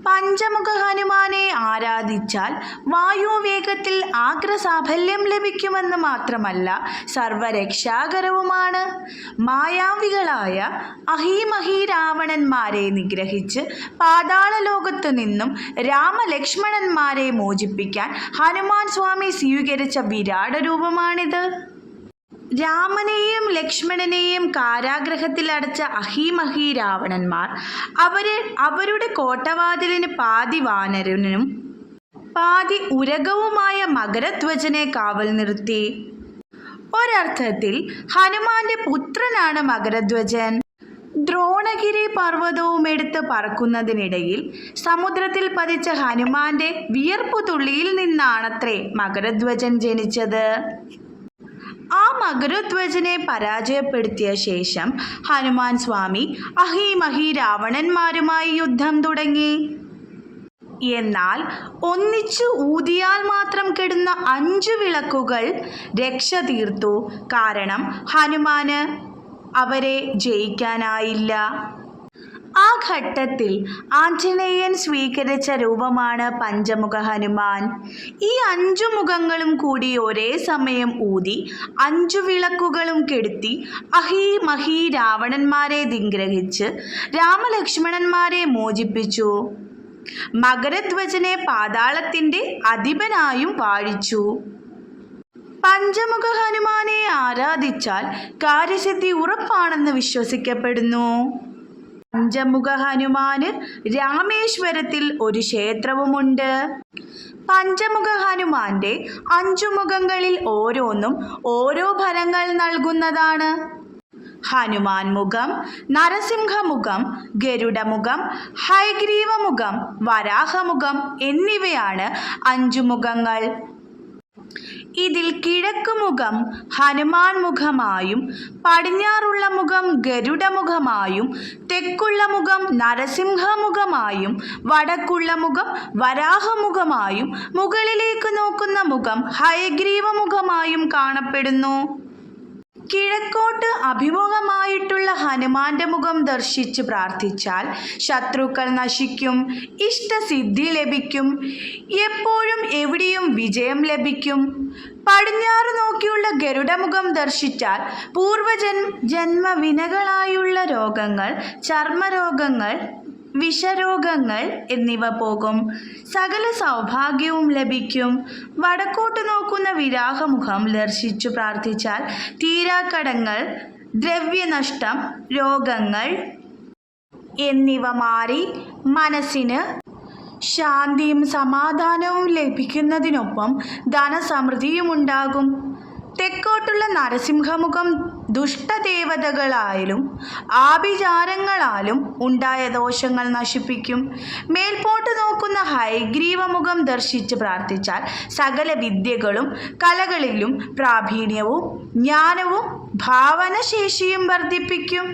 പഞ്ചമുഖ ഹനുമാനെ ആരാധിച്ചാൽ വായുവേഗത്തിൽ ആഗ്രസാഫല്യം ലഭിക്കുമെന്ന് മാത്രമല്ല സർവരക്ഷാകരവുമാണ്. മായാവികളായ അഹിമഹി രാവണന്മാരെ നിഗ്രഹിച്ച് പാതാള ലോകത്തു നിന്നും രാമലക്ഷ്മണന്മാരെ മോചിപ്പിക്കാൻ ഹനുമാൻ സ്വാമി സ്വീകരിച്ച വിരാട രൂപമാണിത്. രാമനെയും ലക്ഷ്മണനെയും കാരാഗ്രഹത്തിൽ അടച്ച അഹിമഹി രാവണന്മാർ അവരുടെ കോട്ടവാതിലിന് പാതി വാനരനും പാതി ഉരകവുമായ മകരധ്വജനെ കാവൽ നിർത്തി. ഒരർത്ഥത്തിൽ ഹനുമാന്റെ പുത്രനാണ് മകരധ്വജൻ. ദ്രോണഗിരി പർവ്വതവും എടുത്ത് പറക്കുന്നതിനിടയിൽ സമുദ്രത്തിൽ പതിച്ച ഹനുമാന്റെ വിയർപ്പു തുള്ളിയിൽ നിന്നാണത്രേ മകരധ്വജൻ ജനിച്ചത്. ആ മകരധ്വജനെ പരാജയപ്പെടുത്തിയ ശേഷം ഹനുമാൻ സ്വാമി അഹിമഹി രാവണന്മാരുമായി യുദ്ധം തുടങ്ങി. എന്നാൽ ഒന്നിച്ചു ഊതിയാൽ മാത്രം കെടുന്ന 5 വിളക്കുകൾ രക്ഷ തീർത്തു. കാരണം ഹനുമാന് അവരെ ജയിക്കാനായില്ല. ആ ഘട്ടത്തിൽ ആഞ്ജനേയൻ സ്വീകരിച്ച രൂപമാണ് പഞ്ചമുഖ ഹനുമാൻ. ഈ 5 മുഖങ്ങളും കൂടി ഒരേ സമയം ഊതി 5 വിളക്കുകളും കെടുത്തി അഹിമഹി രാവണന്മാരെ നിഗ്രഹിച്ച് രാമലക്ഷ്മണന്മാരെ മോചിപ്പിച്ചു. മകരധ്വജനെ പാതാളത്തിന്റെ അധിപനായും വാഴിച്ചു. പഞ്ചമുഖ ഹനുമാനെ ആരാധിച്ചാൽ കാര്യസിദ്ധി ഉറപ്പാണെന്ന് വിശ്വസിക്കപ്പെടുന്നു. പഞ്ചമുഖ ഹനുമാന് രാമേശ്വരത്തിൽ ഒരു ക്ഷേത്രവുമുണ്ട്. പഞ്ചമുഖ ഹനുമാന്റെ 5 മുഖങ്ങളിൽ ഓരോന്നും ഓരോ ഫലങ്ങൾ നൽകുന്നതാണ്. ഹനുമാൻ മുഖം, നരസിംഹമുഖം, ഗരുഡമുഖം, ഹയഗ്രീവമുഖം, വരാഹമുഖം എന്നിവയാണ് 5 മുഖങ്ങൾ. ഇതിൽ കിഴക്കുമുഖം ഹനുമാൻ മുഖമായും പടിഞ്ഞാറുള്ള മുഖം ഗരുഡമുഖമായും തെക്കുള്ള മുഖം നരസിംഹമുഖമായും വടക്കുള്ള മുഖം വരാഹമുഖമായും മുകളിലേക്ക് നോക്കുന്ന മുഖം ഹയഗ്രീവമുഖമായും കാണപ്പെടുന്നു. കിഴക്കോട്ട് അഭിമുഖമായിട്ടുള്ള ഹനുമാന്റെ മുഖം ദർശിച്ച് പ്രാർത്ഥിച്ചാൽ ശത്രുക്കൾ നശിക്കും, ഇഷ്ടസിദ്ധി ലഭിക്കും, എപ്പോഴും എവിടെയും വിജയം ലഭിക്കും. പടിഞ്ഞാറ് നോക്കിയുള്ള ഗരുഡമുഖം ദർശിച്ചാൽ ജന്മവിനകളായുള്ള രോഗങ്ങൾ, ചർമ്മരോഗങ്ങൾ, വിഷരോഗങ്ങൾ എന്നിവ പോകും. സകല സൗഭാഗ്യവും ലഭിക്കും. വടക്കോട്ട് നോക്കുന്ന വിരാഹമുഖം ദർശിച്ചു പ്രാർത്ഥിച്ചാൽ തീരാക്കടങ്ങൾ, ദ്രവ്യനഷ്ടം, രോഗങ്ങൾ എന്നിവ മാറി മനസ്സിന് ശാന്തിയും സമാധാനവും ലഭിക്കുന്നതിനൊപ്പം ധനസമൃദ്ധിയും ഉണ്ടാകും. തെക്കോട്ടുള്ള നരസിംഹമുഖം ദുഷ്ടദേവതകളാലും ആഭിചാരങ്ങളാലും ഉണ്ടായ ദോഷങ്ങൾ നശിപ്പിക്കും. മേൽപോട്ട് നോക്കുന്ന ഹയഗ്രീവമുഖം ദർശിച്ച് പ്രാർത്ഥിച്ചാൽ സകല വിദ്യകളും കലകളിലും പ്രാവീണ്യവും ജ്ഞാനവും ഭാവനശേഷിയും വർദ്ധിപ്പിക്കും.